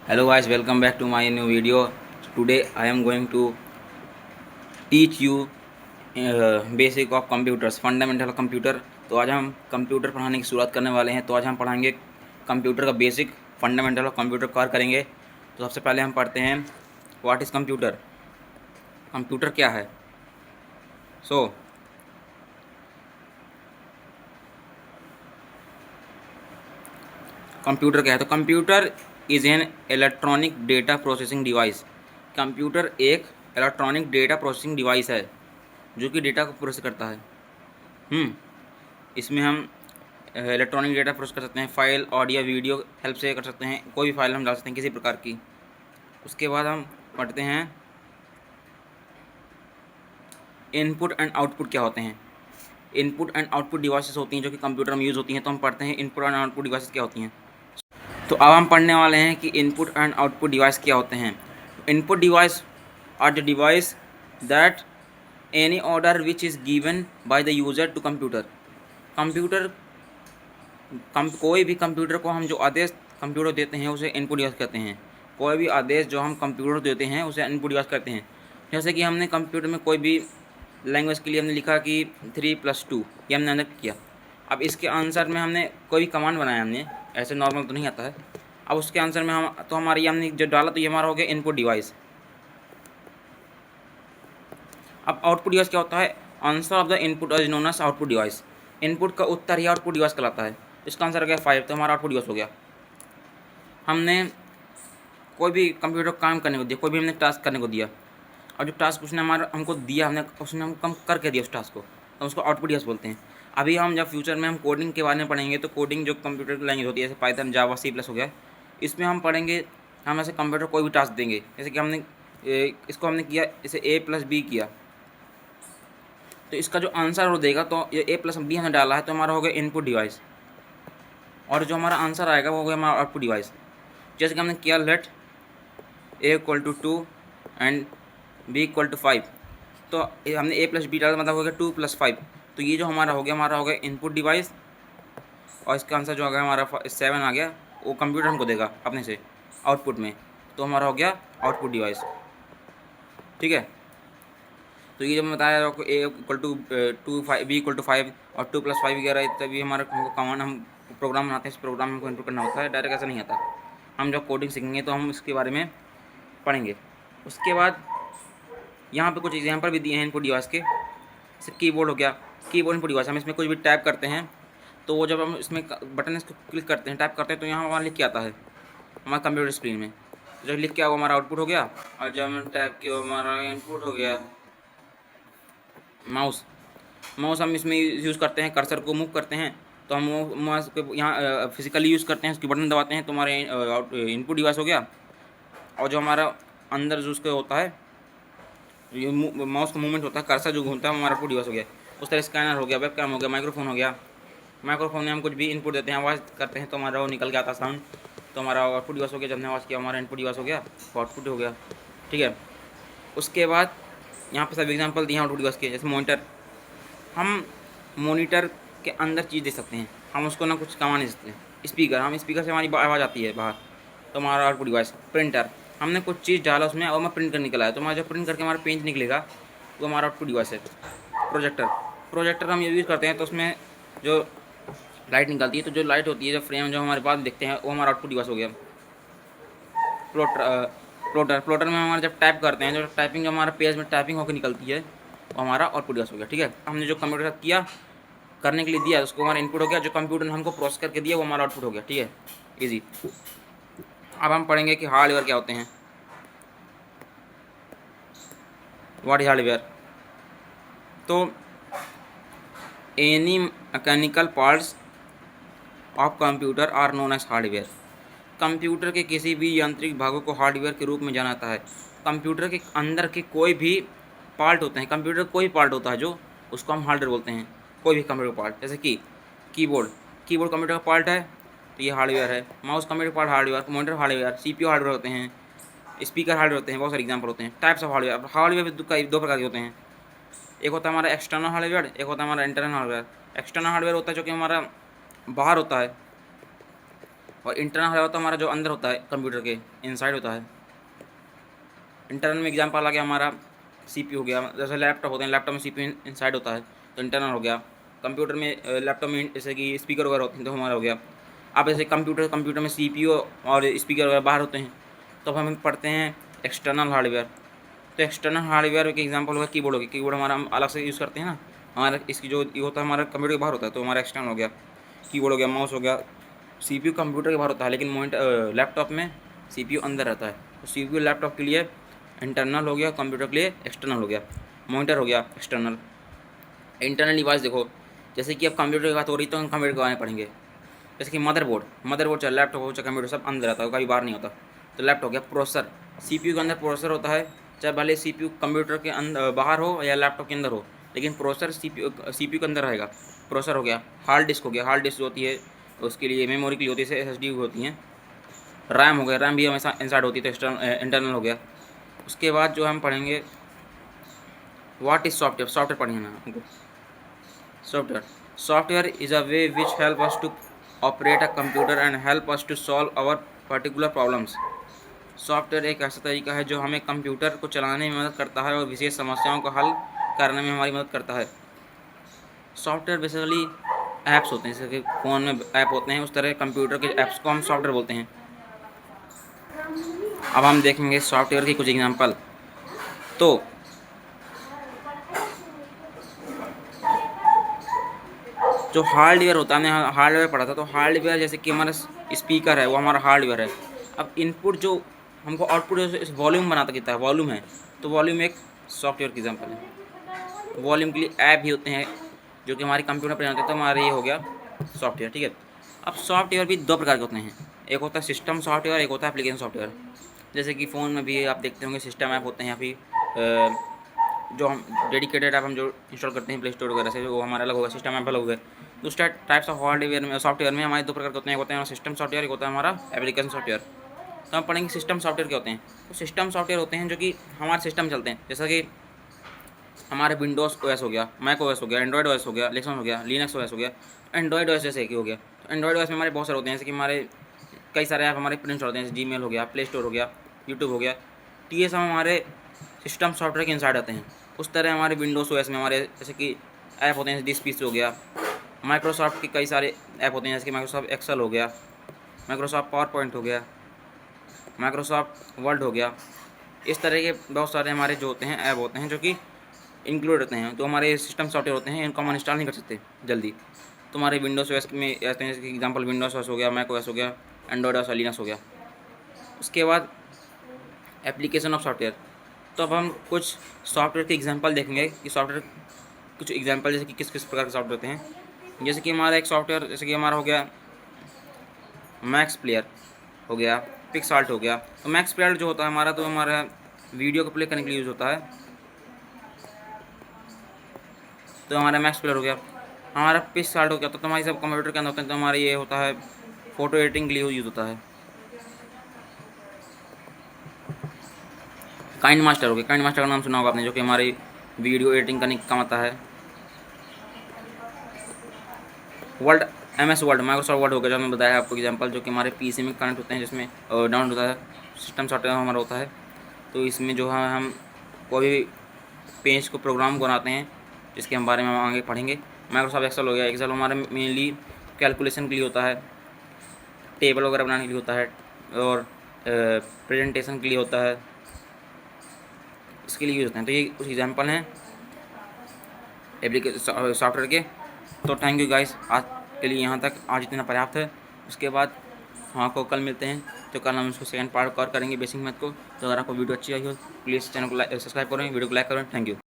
Hello guys, welcome back to my new video. Today I am going to teach you basic of computers, fundamental of computer. तो आज हम computer पढ़ाने की शुरुआत करने वाले हैं। तो आज हम पढ़ाएंगे कंप्यूटर का basic fundamental of computer cover करेंगे। तो सबसे पहले हम पढ़ते हैं व्हाट इज़ कंप्यूटर। कंप्यूटर क्या है? सो कंप्यूटर क्या है? तो computer is an electronic data processing device. Computer एक इलेक्ट्रॉनिक डेटा प्रोसेसिंग डिवाइस है जो कि डेटा को प्रोसेस करता है। इसमें हम इलेक्ट्रॉनिक डेटा प्रोसेस कर सकते हैं, फाइल, ऑडियो, वीडियो हेल्प से कर सकते हैं। कोई भी फाइल हम डाल सकते हैं किसी प्रकार की। उसके बाद हम पढ़ते हैं इनपुट एंड आउटपुट क्या होते हैं। इनपुट एंड आउटपुट डिवाइसेस होती हैं जो कि कंप्यूटर में यूज़ होती हैं। तो हम पढ़ते हैं इनपुट एंड आउटपुट डिवाइसेस क्या होती हैं। तो अब हम पढ़ने वाले हैं कि इनपुट एंड आउटपुट डिवाइस क्या होते हैं। Input device are the device that any order which is given by the user to computer. Computer कोई भी कंप्यूटर को हम जो आदेश कंप्यूटर देते हैं उसे इनपुट डिवाइस कहते हैं। कोई भी आदेश जो हम कंप्यूटर देते हैं उसे इनपुट डिवाइस कहते हैं। जैसे कि हमने कंप्यूटर में कोई भी लैंग्वेज के लिए हमने लिखा कि 3+2, ये हमने अंदर किया। अब इसके आंसर में हमने कोई भी कमांड बनाया, हमने ऐसे नॉर्मल तो नहीं आता है। अब उसके आंसर में हम तो हमारी हमने जो डाला तो ये हमारा हो गया इनपुट डिवाइस। अब आउटपुट डिवाइस क्या होता है? Answer of the input is known as output device. Input का उत्तर ही आउटपुट डिवाइस कहलाता है। इसका आंसर हो गया 5, तो हमारा आउटपुट डिवाइस हो गया। हमने कोई भी कंप्यूटर को काम करने को दिया, कोई भी हमने टास्क करने को दिया, और जो टास्क उसने हमको दिया, उसने हम करके दिया उस टास्क को, तो उसको आउटपुट डिवाइस बोलते हैं। अभी हम जब फ्यूचर में हम कोडिंग के बारे में पढ़ेंगे तो कोडिंग जो कंप्यूटर की लैंग्वेज होती है, जैसे पाइथन, जावा, C+ हो गया, इसमें हम पढ़ेंगे। हम ऐसे कंप्यूटर कोई भी टास्क देंगे, जैसे कि हमने इसको हमने किया, इसे A+B किया, तो इसका जो आंसर वो देगा, तो ये A+B हमने डाला है तो हमारा हो गया इनपुट डिवाइस, और जो हमारा आंसर आएगा वो हो गया हमारा आउटपुट डिवाइस। जैसे कि हमने किया लेट A = 2 एंड B = 5, तो हमने A+B डाला, मतलब हो गया 2+5। तो ये जो हमारा हो गया इनपुट डिवाइस, और इसका आंसर जो आ गया हमारा 7 आ गया, वो कंप्यूटर हमको देगा अपने से आउटपुट में, तो हमारा हो गया आउटपुट डिवाइस। ठीक है, तो ये जब मैं बताया आपको A = 2, B = 5 और 2+5 वगैरह, तभी हमारा हमको कमांड, हम प्रोग्राम बनाते हैं, इस प्रोग्राम में हमको इनपुट करना होता है, डायरेक्ट ऐसा नहीं आता। हम जब कोडिंग सीखेंगे तो हम इसके बारे में पढ़ेंगे। उसके बाद यहाँ पे कुछ एग्जांपल भी दिए हैं इनपुट डिवाइस के। जैसे कीबोर्ड हो गया, कीबोर्ड इनपुट डिवाइस। हम इसमें कुछ भी टाइप करते हैं तो वो जब हम इसमें बटन इसको क्लिक करते हैं, टाइप करते हैं, तो यहाँ हमारा लिख के आता है हमारे कंप्यूटर स्क्रीन में। जब लिख के आओ हमारा आउटपुट हो गया, और जब हम टाइप किया हमारा इनपुट हो गया। माउस हम इसमें यूज़ करते हैं, कर्सर को मूव करते हैं, तो हम माउस को यहाँ फिजिकली यूज़ करते हैं, उसकी बटन दबाते हैं, तो हमारे इनपुट डिवाइस हो गया। और जो हमारा अंदर जो उसका होता है, ये माउस का मूवमेंट होता है, कर्सर जो घूमता है, हमारा आउटपुट डिवाइस हो गया। उस तरह स्कैनर हो गया, वेबकैम हो गया, माइक्रोफोन हो गया। माइक्रोफोन में हम कुछ भी इनपुट देते हैं, आवाज़ करते हैं, तो हमारा वो निकल के आता साउंड, तो हमारा आउटपुट डिवाइस हो गया। जब हमने आवाज़ किया हमारा इनपुट डिवाइस हो गया, तो आउटपुट हो गया। ठीक है, उसके बाद यहाँ पे सब एग्जांपल दिए हैं आउटपुट डिवाइस के। जैसे मॉनिटर, हम मॉनिटर के अंदर चीज़ दे सकते हैं, हम उसको ना कुछ कमा नहीं सकते। स्पीकर, हम स्पीकर से हमारी आवाज़ आती है बाहर, तो हमारा आउटपुट डिवाइस। प्रिंटर, हमने कुछ चीज़ डाला उसमें और मैं प्रिंट कर निकला है, तो हमारा जब प्रिंट करके हमारा पेज निकलेगा वो हमारा आउटपुट डिवाइस है। प्रोजेक्टर हम यूज़ करते हैं, तो उसमें जो लाइट निकलती है, तो जो लाइट होती है, जो फ्रेम जो हमारे पास दिखते हैं, वो हमारा आउटपुट डिवाइस हो गया। प्लोटर में हमारा जब टाइप करते हैं, जो टाइपिंग, जो हमारा पेज में टाइपिंग होकर निकलती है, वो हमारा आउटपुट डिवाइस हो गया। ठीक है, हमने जो कंप्यूटर का किया, करने के लिए दिया, उसको हमारा इनपुट हो गया। जो कंप्यूटर ने हमको प्रोसेस करके दिया वो हमारा आउटपुट हो गया। ठीक है, ईजी। अब हम पढ़ेंगे कि हार्डवेयर क्या होते हैं। What is hardware? तो any mechanical parts of computer are known as hardware. Computer के किसी भी यांत्रिक भागों को हार्डवेयर के रूप में जाना जाता है। कंप्यूटर के अंदर के कोई भी पार्ट होते हैं, कंप्यूटर कोई पार्ट होता है जो, उसको हम हार्डवेयर बोलते हैं। कोई भी कंप्यूटर पार्ट, जैसे कि कीबोर्ड कंप्यूटर का पार्ट है, तो ये हार्डवेयर है। Mouse computer part hardware, monitor hardware, CPU hardware होते हैं, स्पीकर हार्डवेयर होते हैं, बहुत सारे एग्जाम्पल होते हैं। टाइप्स ऑफ हार्डवेयर, हार्डवेयर भी दो प्रकार के होते हैं। एक होता है हमारा एक्सटर्नल हार्डवेयर, एक होता है हमारा इंटरनल हार्डवेयर। एक्सटर्नल हार्डवेयर होता है जो कि हमारा बाहर होता है, और इंटरनल है तो हमारा जो अंदर होता है कंप्यूटर के इनसाइड होता है। इंटरनल में एग्जाम्पल आ गया हमारा CPU हो गया, जैसे लैपटॉप होते हैं, लैपटॉप में CPU इनसाइड होता है तो इंटरनल हो गया। कंप्यूटर में लैपटॉप में जैसे कि स्पीकर वगैरह होते हैं तो हमारा हो गया। अब जैसे कंप्यूटर में CPU और स्पीकर वगैरह बाहर होते हैं तो हम पढ़ते हैं एक्सटर्नल हार्डवेयर। तो एक्सटर्नल हार्डवेयर के एग्जांपल होगा कीबोर्ड हो गया, कीबोर्ड हमारा हम अलग से यूज़ करते हैं ना, हमारा इसकी जो ये होता है हमारा कंप्यूटर के बाहर होता है तो हमारा एक्सटर्नल हो गया। कीबोर्ड हो गया, माउस हो गया। CPU कंप्यूटर के बाहर होता है लेकिन लैपटॉप में CPU अंदर रहता है, तो CPU लैपटॉप के लिए इंटरनल हो गया, कंप्यूटर के लिए एक्सटर्नल हो गया। मॉनिटर हो गया एक्सटर्नल। इंटरनल डिवाइस देखो, जैसे कि अब कंप्यूटर की बात हो रही तो हम कंप्यूटर के बारे में पढ़ेंगे। जैसे कि मदरबोर्ड चाहे लैपटॉप हो चाहे कंप्यूटर सब अंदर रहता है, कभी बाहर नहीं होता। तो लैपटॉप हो गया। प्रोसेसर, CPU के अंदर प्रोसेसर होता है, चाहे भले CPU कंप्यूटर के अंदर बाहर हो या लैपटॉप के अंदर हो, लेकिन प्रोसेसर CPU के अंदर रहेगा। प्रोसेसर हो गया। हार्ड डिस्क हो गया, हार्ड डिस्क जो होती है उसके लिए मेमोरी के लिए होती है, SSD होती हैं। रैम हो गया, रैम भी हमेशा इंसाइड होती है तो इंटरनल हो गया। उसके बाद जो हम पढ़ेंगे व्हाट इज़ सॉफ्टवेयर। सॉफ्टवेयर पढ़ेंगे ना हमको। Software is a way which help us to operate a computer and help us to solve our particular problems. Software एक ऐसा तरीका है जो हमें कंप्यूटर को चलाने में मदद करता है और विशेष समस्याओं को हल करने में हमारी मदद करता है। सॉफ्टवेयर बेसिकली ऐप्स होते हैं, जैसे कि फ़ोन में ऐप होते हैं, उस तरह कंप्यूटर के ऐप्स को हम सॉफ्टवेयर बोलते हैं। अब हम देखेंगे सॉफ्टवेयर की कुछ एग्जांपल। तो जो हार्डवेयर होता है, हमने हार्डवेयर पढ़ा था, तो हार्डवेयर जैसे कि हमारा स्पीकर है वो हमारा हार्डवेयर है। अब इनपुट जो हमको आउटपुट वॉल्यूम बनाता कितना है, वॉल्यूम है, तो वॉल्यूम एक सॉफ्टवेयर की एग्जांपल है। वॉल्यूम के लिए ऐप भी होते हैं जो कि हमारे कंप्यूटर पर होते हैं, तो हमारा ये हो गया सॉफ्टवेयर। ठीक है। अब सॉफ्टवेयर भी दो प्रकार के होते हैं, एक होता है सिस्टम सॉफ्टवेयर, एक होता है एप्लीकेशन सॉफ्टवेयर। जैसे कि फ़ोन में भी आप देखते होंगे सिस्टम ऐप होते हैं, या फिर जो हम डेडिकेटेड ऐप हम जो इंस्टॉल करते हैं प्ले स्टोर वगैरह से, वो हमारा अलग होगा, सिस्टम ऐप अलग हो गए। दूसरा टाइप्स ऑफ हार्डवेयर में सॉफ्टवेयर में हमारे दो प्रकार के होते हैं, एक होता है सिस्टम सॉफ्टवेयर, एक होता है हमारा एप्लीकेशन सॉफ्टवेयर। तो हम पढ़ेंगे सिस्टम सॉफ्टवेयर क्या होते हैं। तो सिस्टम सॉफ्टवेयर होते हैं जो कि हमारे सिस्टम चलते हैं, जैसा कि हमारे विंडोज़ OS हो गया, मैक OS हो गया, एंड्रॉइड OS हो गया, लेक्सन हो गया, लिनक्स OS हो गया। एंड्रॉइड OS जैसे एक ही हो गया। तो एंड्रॉइड OS में हमारे बहुत सारे होते हैं, जैसे कि हमारे कई सारे ऐप हमारे प्रिंट होते हैं, जैसे Gmail हो गया, प्ले स्टोर हो गया, यूट्यूब हो गया। तो ये सब हमारे सिस्टम सॉफ्टवेयर के इनसाइड आते हैं। उस तरह हमारे विंडोज़ OS में हमारे जैसे कि ऐप होते हैं, जैसे दिस पीसी हो गया। माइक्रोसॉफ्ट के कई सारे ऐप होते हैं, जैसे कि माइक्रोसॉफ्ट एक्सेल हो गया, माइक्रोसॉफ्ट पावर पॉइंट हो गया, माइक्रोसॉफ्ट वर्ड हो गया। इस तरह के बहुत सारे हमारे जो होते हैं ऐप होते हैं जो कि इंक्लूड होते हैं, तो हमारे सिस्टम सॉफ्टवेयर होते हैं, इनको हम इंस्टॉल नहीं कर सकते जल्दी। तो हमारे विंडोज़ OS में ऐसे हैं, जैसे कि एग्जाम्पल विंडोज़ OS हो गया, मैक OS हो गया, एंड्रॉइड OS, लिनक्स हो गया। उसके बाद एप्लीकेशन ऑफ सॉफ्टवेयर। तो अब हम कुछ सॉफ्टवेयर के एग्जांपल देखेंगे कि सॉफ्टवेयर कुछ एग्जांपल जैसे कि किस किस प्रकार के सॉफ्टवेयर होते हैं। जैसे कि हमारा एक सॉफ्टवेयर जैसे कि हमारा हो गया मैक्स प्लेयर हो गया, पिक्सआर्ट हो गया। तो मैक्स प्लेयर जो होता है हमारा, तो हमारा वीडियो को प्ले करने के लिए यूज़ होता है। तो हमारा मैक्स प्लेयर हो गया। हमारा पिक्सआर्ट हो गया, तो हमारी सब कंप्यूटर के अंदर होते हैं, तो हमारा ये होता है फ़ोटो एडिटिंग के लिए यूज़ होता है। काइंड मास्टर हो गया, काइंड मास्टर का नाम सुना होगा आपने, जो कि हमारी वीडियो एडिटिंग करने का काम आता है। Word, MS word, Microsoft word हो गया, जो हमने बताया आपको एग्जांपल, जो कि हमारे PC में कनेक्ट होते हैं, जिसमें डाउनलोड होता है, सिस्टम सॉफ्टवेयर हमारा होता है। तो इसमें जो है हम कोई भी पेज को प्रोग्राम बनाते हैं, जिसके हम बारे में हम आगे पढ़ेंगे। माइक्रोसॉफ्ट एक्सेल हो गया, एक्सेल हमारे मेनली कैलकुलेशन के लिए होता है, टेबल वगैरह बनाने के लिए होता है, और प्रेजेंटेशन के लिए होता है, इसके लिए यूज़ होते हैं। तो ये कुछ एग्जांपल हैं एप्लीकेशन सॉफ्टवेयर के। तो थैंक यू गाइस, आज के लिए यहाँ तक, आज इतना पर्याप्त है। उसके बाद हम आपको कल मिलते हैं, तो कल हम उसको सेकंड पार्ट कवर करेंगे बेसिक मैथ को। तो अगर आपको वीडियो अच्छी आई हो प्लीज़ चैनल को सब्सक्राइब करें, वीडियो को लाइक करें। Thank you.